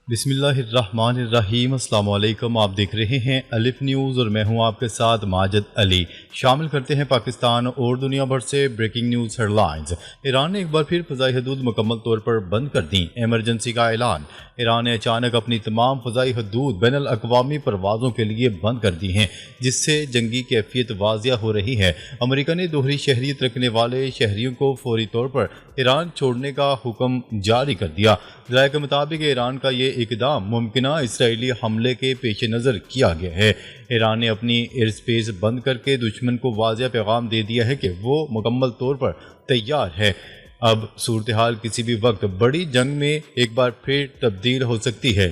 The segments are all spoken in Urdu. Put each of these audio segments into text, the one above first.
بسم اللہ الرحمن الرحیم۔ السلام علیکم، آپ دیکھ رہے ہیں الف نیوز اور میں ہوں آپ کے ساتھ ماجد علی۔ شامل کرتے ہیں پاکستان اور دنیا بھر سے breaking news headlines. Iran نے ایک بار پھر فضائی حدود مکمل طور پر بند کر دیں، ایمرجنسی کا اعلان۔ ایران نے اچانک اپنی تمام فضائی حدود بین الاقوامی پروازوں کے لیے بند کر دی ہیں، جس سے جنگی کیفیت واضح ہو رہی ہے۔ امریکہ نے دوہری شہریت رکھنے والے شہریوں کو فوری طور پر ایران چھوڑنے کا حکم جاری کر دیا۔ ذرائع کے مطابق ایران کا یہ اقدام ممکنہ اسرائیلی حملے کے پیش نظر کیا گیا ہے۔ ایران نے اپنی ایئر سپیس بند کر کے دشمن کو واضح پیغام دے دیا ہے کہ وہ مکمل طور پر تیار ہے۔ اب صورتحال کسی بھی وقت بڑی جنگ میں ایک بار پھر تبدیل ہو سکتی ہے۔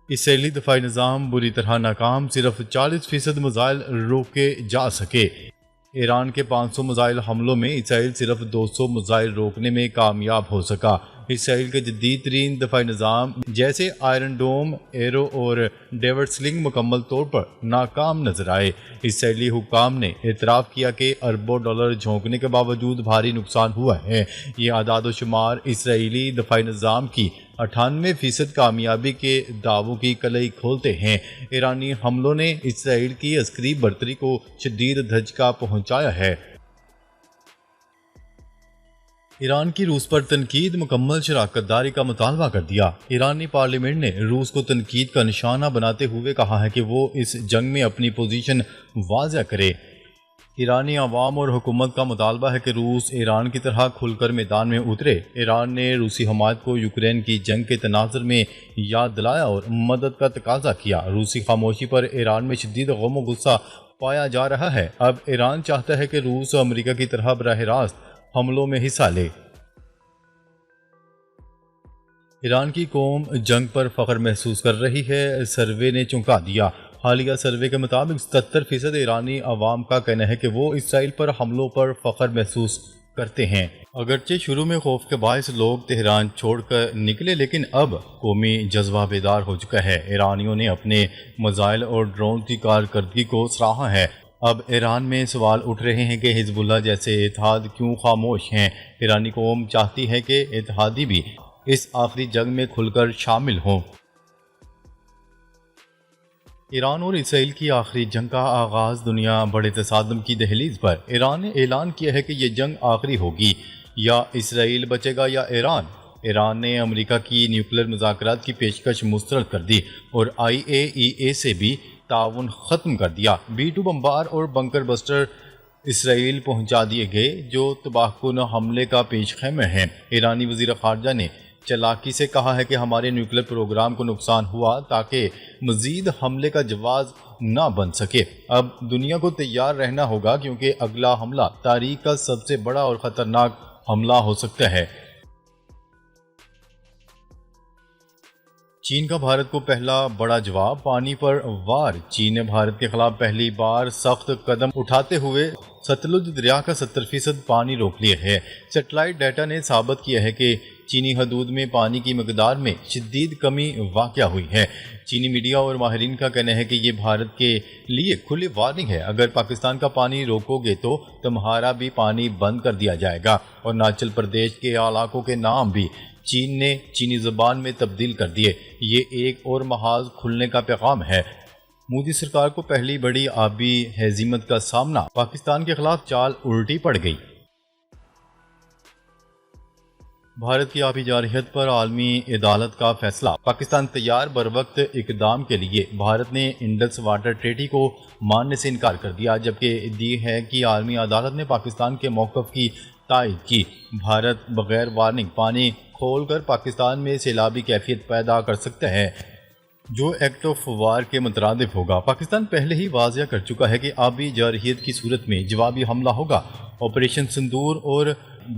اسرائیلی دفاعی نظام بری طرح ناکام، صرف 40% میزائل روکے جا سکے۔ ایران کے 500 میزائل حملوں میں اسرائیل صرف 200 میزائل روکنے میں کامیاب ہو سکا۔ اسرائیل کے جدید ترین دفاعی نظام جیسے آئرن ڈوم، ایرو اور ڈیوڈ سلنگ مکمل طور پر ناکام نظر آئے۔ اسرائیلی حکام نے اعتراف کیا کہ اربوں ڈالر جھونکنے کے باوجود بھاری نقصان ہوا ہے۔ یہ اعداد و شمار اسرائیلی دفاعی نظام کی 98% کامیابی کے دعووں کی کلئی کھولتے ہیں۔ ایرانی حملوں نے اسرائیل کی عسکری برتری کو شدید دھچکا پہنچایا ہے۔ ایران کی روس پر تنقید، مکمل شراکت داری کا مطالبہ کر دیا۔ ایرانی پارلیمنٹ نے روس کو تنقید کا نشانہ بناتے ہوئے کہا ہے کہ وہ اس جنگ میں اپنی پوزیشن واضح کرے۔ ایرانی عوام اور حکومت کا مطالبہ ہے کہ روس ایران کی طرح کھل کر میدان میں اترے۔ ایران نے روسی حمایت کو یوکرین کی جنگ کے تناظر میں یاد دلایا اور مدد کا تقاضا کیا۔ روسی خاموشی پر ایران میں شدید غم و غصہ پایا جا رہا ہے۔ اب ایران چاہتا ہے کہ روس امریکہ کی طرح براہ راست حملوں میں حصہ لے۔ ایران کی قوم جنگ پر فخر محسوس کر رہی ہے، سروے نے چونکا دیا۔ حالیہ سروے کے مطابق 77% ایرانی عوام کا کہنا ہے کہ وہ اسرائیل پر حملوں پر فخر محسوس کرتے ہیں۔ اگرچہ شروع میں خوف کے باعث لوگ تہران چھوڑ کر نکلے، لیکن اب قومی جذبہ بیدار ہو چکا ہے۔ ایرانیوں نے اپنے میزائل اور ڈرون کی کارکردگی کو سراہا ہے۔ اب ایران میں سوال اٹھ رہے ہیں کہ حزب اللہ جیسے اتحاد کیوں خاموش ہیں۔ ایرانی قوم چاہتی ہے کہ اتحادی بھی اس آخری جنگ میں کھل کر شامل ہوں۔ ایران اور اسرائیل کی آخری جنگ کا آغاز دنیا بڑے تصادم کی دہلیز پر۔ ایران نے اعلان کیا ہے کہ یہ جنگ آخری ہوگی، یا اسرائیل بچے گا یا ایران۔ ایران نے امریکہ کی نیوکلیر مذاکرات کی پیشکش مسترد کر دی اور IAEA سے بھی تعاون ختم کر دیا۔ B-2 بمبار اور بنکر بسٹر اسرائیل پہنچا دیے گئے جو تباہ کن حملے کا پیش خیمہ ہیں۔ ایرانی وزیر خارجہ نے چالاکی سے کہا ہے کہ ہمارے نیوکلیر پروگرام کو نقصان ہوا تاکہ مزید حملے کا جواز نہ بن سکے۔ اب دنیا کو تیار رہنا ہوگا کیونکہ اگلا حملہ تاریخ کا سب سے بڑا اور خطرناک حملہ ہو سکتا ہے۔ چین کا بھارت کو پہلا بڑا جواب، پانی پر وار۔ چین نے بھارت کے خلاف پہلی بار سخت قدم اٹھاتے ہوئے ستلج دریا کا 70% پانی روک لیا ہے۔ سیٹلائٹ ڈیٹا نے ثابت کیا ہے کہ چینی حدود میں پانی کی مقدار میں شدید کمی واقع ہوئی ہے۔ چینی میڈیا اور ماہرین کا کہنا ہے کہ یہ بھارت کے لیے کھلی وارننگ ہے، اگر پاکستان کا پانی روکو گے تو تمہارا بھی پانی بند کر دیا جائے گا۔ اروناچل پردیش کے علاقوں کے نام بھی چین نے چینی زبان میں تبدیل کر دیے۔ یہ ایک اور محاذ کھلنے کا پیغام ہے۔ مودی سرکار کو پہلی بڑی آبی ہزیمت کا سامنا، پاکستان کے خلاف چال الٹی پڑ گئی۔ بھارت کی آبی جارحیت پر عالمی عدالت کا فیصلہ، پاکستان تیار بروقت اقدام کے لیے۔ بھارت نے انڈس واٹر ٹریٹی کو ماننے سے انکار کر دیا، جبکہ یہ ہے کہ عالمی عدالت نے پاکستان کے موقف کی تائید کی۔ بھارت بغیر وارننگ پانی کھول کر پاکستان میں سیلابی کیفیت پیدا کر سکتا ہے، جو ایکٹ آف وار کے مترادف ہوگا۔ پاکستان پہلے ہی واضح کر چکا ہے کہ آبی جارحیت کی صورت میں جوابی حملہ ہوگا۔ آپریشن سندور اور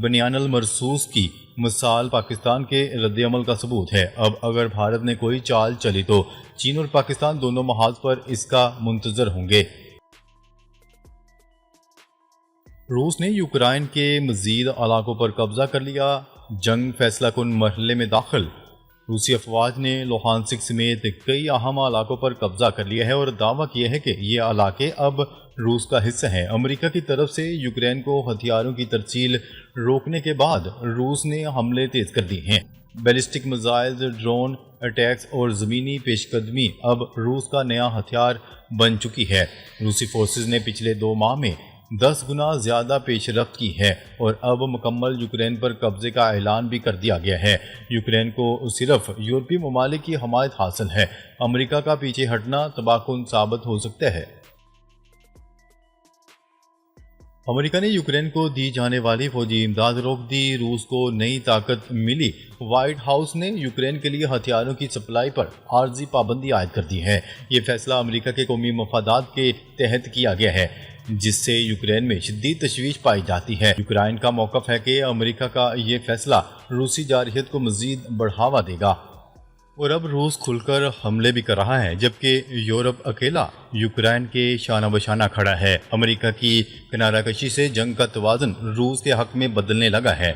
بنیان المرصوص کی مثال پاکستان کے رد عمل کا ثبوت ہے۔ اب اگر بھارت نے کوئی چال چلی تو چین اور پاکستان دونوں محاذ پر اس کا منتظر ہوں گے۔ روس نے یوکرائن کے مزید علاقوں پر قبضہ کر لیا، جنگ فیصلہ کن مرحلے میں داخل۔ روسی افواج نے لوہانسک سمیت کئی اہم علاقوں پر قبضہ کر لیا ہے اور دعویٰ کیا ہے کہ یہ علاقے اب روس کا حصہ ہیں۔ امریکہ کی طرف سے یوکرین کو ہتھیاروں کی ترسیل روکنے کے بعد روس نے حملے تیز کر دیے ہیں۔ بیلسٹک میزائل، ڈرون اٹیکس اور زمینی پیش قدمی اب روس کا نیا ہتھیار بن چکی ہے۔ روسی فورسز نے پچھلے 2 ماہ میں 10 گنا زیادہ پیش رفت کی ہے اور اب مکمل یوکرین پر قبضے کا اعلان بھی کر دیا گیا ہے۔ یوکرین کو صرف یورپی ممالک کی حمایت حاصل ہے۔ امریکہ کا پیچھے ہٹنا تباہ کن ثابت ہو سکتا ہے۔ امریکہ نے یوکرین کو دی جانے والی فوجی امداد روک دی، روس کو نئی طاقت ملی۔ وائٹ ہاؤس نے یوکرین کے لیے ہتھیاروں کی سپلائی پر عارضی پابندی عائد کر دی ہے۔ یہ فیصلہ امریکہ کے قومی مفادات کے تحت کیا گیا ہے، جس سے یوکرین میں شدید تشویش پائی جاتی ہے۔ یوکرائن کا موقف ہے کہ امریکہ کا یہ فیصلہ روسی جارحیت کو مزید بڑھاوا دے گا اور اب روس کھل کر حملے بھی کر رہا ہے، جبکہ یورپ اکیلا یوکرائن کے شانہ بشانہ کھڑا ہے۔ امریکہ کی کنارہ کشی سے جنگ کا توازن روس کے حق میں بدلنے لگا ہے۔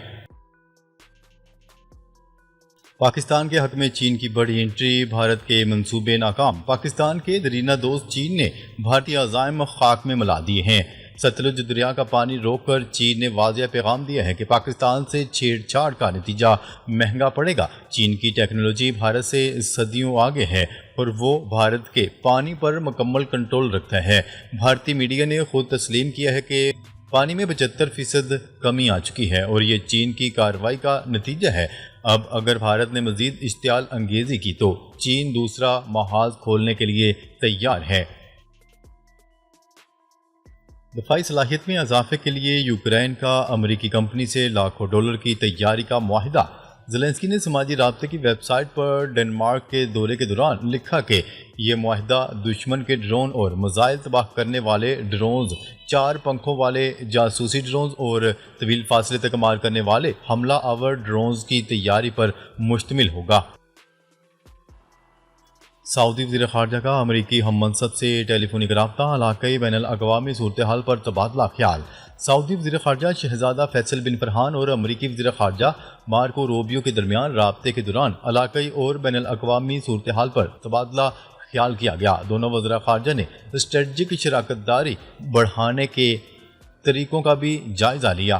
پاکستان کے حق میں چین کی بڑی انٹری، بھارت کے منصوبے ناکام، پاکستان کے دیرینہ دوست چین نے بھارتی عزائم خاک میں ملا دیے ہیں۔ ستلج دریا کا پانی روک کر چین نے واضح پیغام دیا ہے کہ پاکستان سے چھیڑ چھاڑ کا نتیجہ مہنگا پڑے گا۔ چین کی ٹیکنالوجی بھارت سے صدیوں آگے ہے اور وہ بھارت کے پانی پر مکمل کنٹرول رکھتا ہے۔ بھارتی میڈیا نے خود تسلیم کیا ہے کہ پانی میں 75% کمی آ چکی ہے اور یہ چین کی کارروائی کا نتیجہ ہے۔ اب اگر بھارت نے مزید اشتعال انگیزی کی تو چین دوسرا محاذ کھولنے کے لیے تیار ہے۔ دفاعی صلاحیت میں اضافے کے لیے یوکرین کا امریکی کمپنی سے لاکھوں ڈالر کی تیاری کا معاہدہ۔ زیلنسکی نے سماجی رابطے کی ویب سائٹ پر ڈنمارک کے دورے کے دوران لکھا کہ یہ معاہدہ دشمن کے ڈرون اور میزائل تباہ کرنے والے ڈرونز، 4 پنکھوں والے جاسوسی ڈرونز اور طویل فاصلے تک مار کرنے والے حملہ آور ڈرونز کی تیاری پر مشتمل ہوگا۔ سعودی وزیر خارجہ کا امریکی ہم منصب سے ٹیلی فونک رابطہ، علاقائی بین الاقوامی صورتحال پر تبادلہ خیال۔ سعودی وزیر خارجہ شہزادہ فیصل بن فرحان اور امریکی وزیر خارجہ مارکو روبیو کے درمیان رابطے کے دوران علاقائی اور بین الاقوامی صورتحال پر تبادلہ خیال کیا گیا۔ دونوں وزراء خارجہ نے اسٹریٹجک شراکت داری بڑھانے کے طریقوں کا بھی جائزہ لیا۔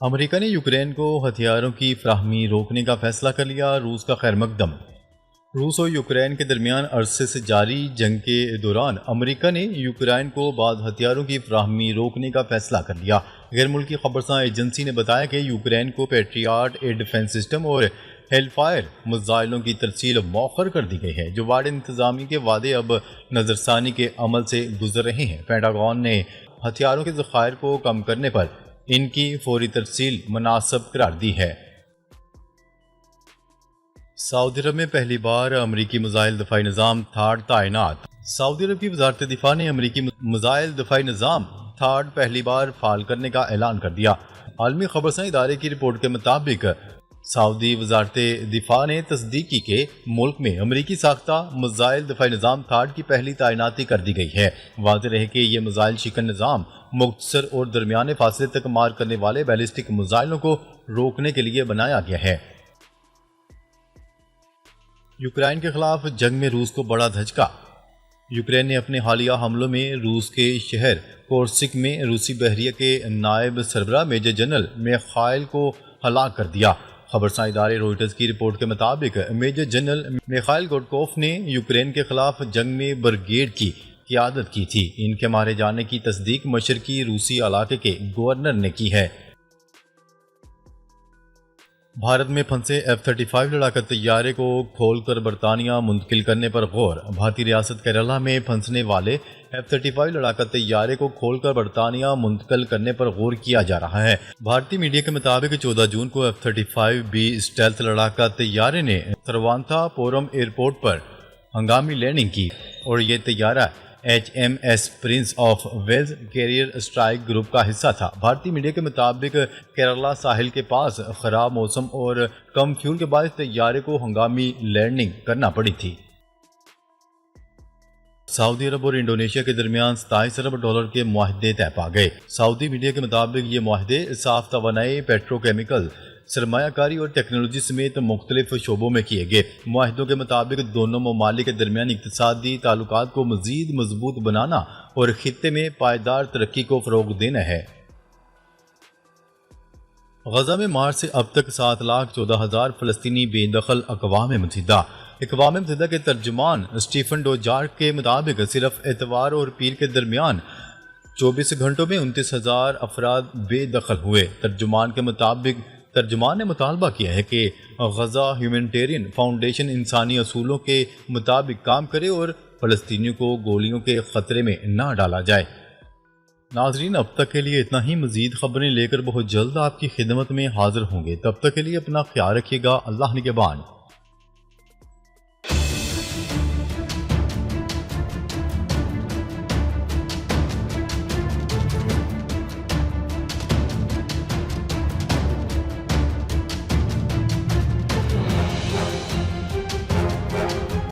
امریکہ نے یوکرین کو ہتھیاروں کی فراہمی روکنے کا فیصلہ کر لیا، روس کا خیر مقدم۔ روس اور یوکرین کے درمیان عرصے سے جاری جنگ کے دوران امریکا نے یوکرین کو بعض ہتھیاروں کی فراہمی روکنے کا فیصلہ کر لیا۔ غیر ملکی خبرساں ایجنسی نے بتایا کہ یوکرین کو پیٹریاٹ ایئر ڈیفنس سسٹم اور ہیل فائر میزائلوں کی ترسیل مؤخر کر دی گئی ہے، جو بائیڈن انتظامیہ کے وعدے اب نظر ثانی کے عمل سے گزر رہے ہیں۔ پینٹاگون نے ہتھیاروں کے ذخائر کو کم کرنے پر ان کی فوری ترسیل مناسب قرار دی ہے۔ سعودی عرب میں پہلی بار امریکی میزائل دفاعی نظام تھاڈ تعینات۔ سعودی عرب کی وزارت دفاع نے امریکی میزائل دفاعی نظام تھاڈ پہلی بار فعال کرنے کا اعلان کر دیا۔ عالمی خبرساں ادارے کی رپورٹ کے مطابق سعودی وزارت دفاع نے تصدیق کی کہ ملک میں امریکی ساختہ میزائل دفاعی نظام تھاڈ کی پہلی تعیناتی کر دی گئی ہے۔ واضح رہے کہ یہ میزائل شکن نظام مختصر اور درمیانے فاصلے تک مار کرنے والے بیلسٹک میزائلوں کو روکنے کے لیے بنایا گیا ہے۔ یوکرائن کے خلاف جنگ میں روس کو بڑا دھچکا۔ یوکرین نے اپنے حالیہ حملوں میں روس کے شہر کورسک میں روسی بحریہ کے نائب سربراہ میجر جنرل میخائل کو ہلاک کر دیا۔ خبرساں ادارے روئٹرز کی رپورٹ کے مطابق میجر جنرل میخائل گوڈکوف نے یوکرین کے خلاف جنگ میں بریگیڈ کی قیادت کی تھی۔ ان کے مارے جانے کی تصدیق مشرقی روسی علاقے کے گورنر نے کی ہے۔ بھارت میں پھنسے F-35 لڑاکا طیارے کو کھول کر برطانیہ منتقل کرنے پر غور۔ بھارتی ریاست کیرالہ میں پھنسنے والے F-35 لڑاکا طیارے کو کھول کر برطانیہ منتقل کرنے پر غور کیا جا رہا ہے۔ بھارتی میڈیا کے مطابق 14 جون کو F-35B اسٹیلتھ لڑاکا طیارے نے تروانتھا پورم ایئرپورٹ پر ہنگامی لینڈنگ کی اور یہ طیارہ HMS Prince of Wales carrier strike group کا حصہ تھا۔ بھارتی میڈیا کے مطابق کیرالہ ساحل کے پاس خراب موسم اور کم فیول کے باعث طیارے کو ہنگامی لینڈنگ کرنا پڑی تھی۔ سعودی عرب اور انڈونیشیا کے درمیان $27 ارب کے معاہدے طے پا گئے۔ سعودی میڈیا کے مطابق یہ معاہدے صاف توانائی، پیٹروکیمیکل، سرمایہ کاری اور ٹیکنالوجی سمیت مختلف شعبوں میں کیے گئے۔ معاہدوں کے مطابق دونوں ممالک کے درمیان اقتصادی تعلقات کو مزید مضبوط بنانا اور خطے میں پائیدار ترقی کو فروغ دینا ہے۔ غزہ میں مارچ سے اب تک 7,14,000 فلسطینی بے دخل۔ اقوام متحدہ کے ترجمان اسٹیفن ڈوجارک کے مطابق صرف اتوار اور پیر کے درمیان 24 گھنٹوں میں 29,000 افراد بے دخل ہوئے۔ ترجمان نے مطالبہ کیا ہے کہ غزہ ہیومینٹیرین فاؤنڈیشن انسانی اصولوں کے مطابق کام کرے اور فلسطینیوں کو گولیوں کے خطرے میں نہ ڈالا جائے۔ ناظرین، اب تک کے لیے اتنا ہی۔ مزید خبریں لے کر بہت جلد آپ کی خدمت میں حاضر ہوں گے۔ تب تک کے لیے اپنا خیال رکھیے گا۔ اللہ نگہبان۔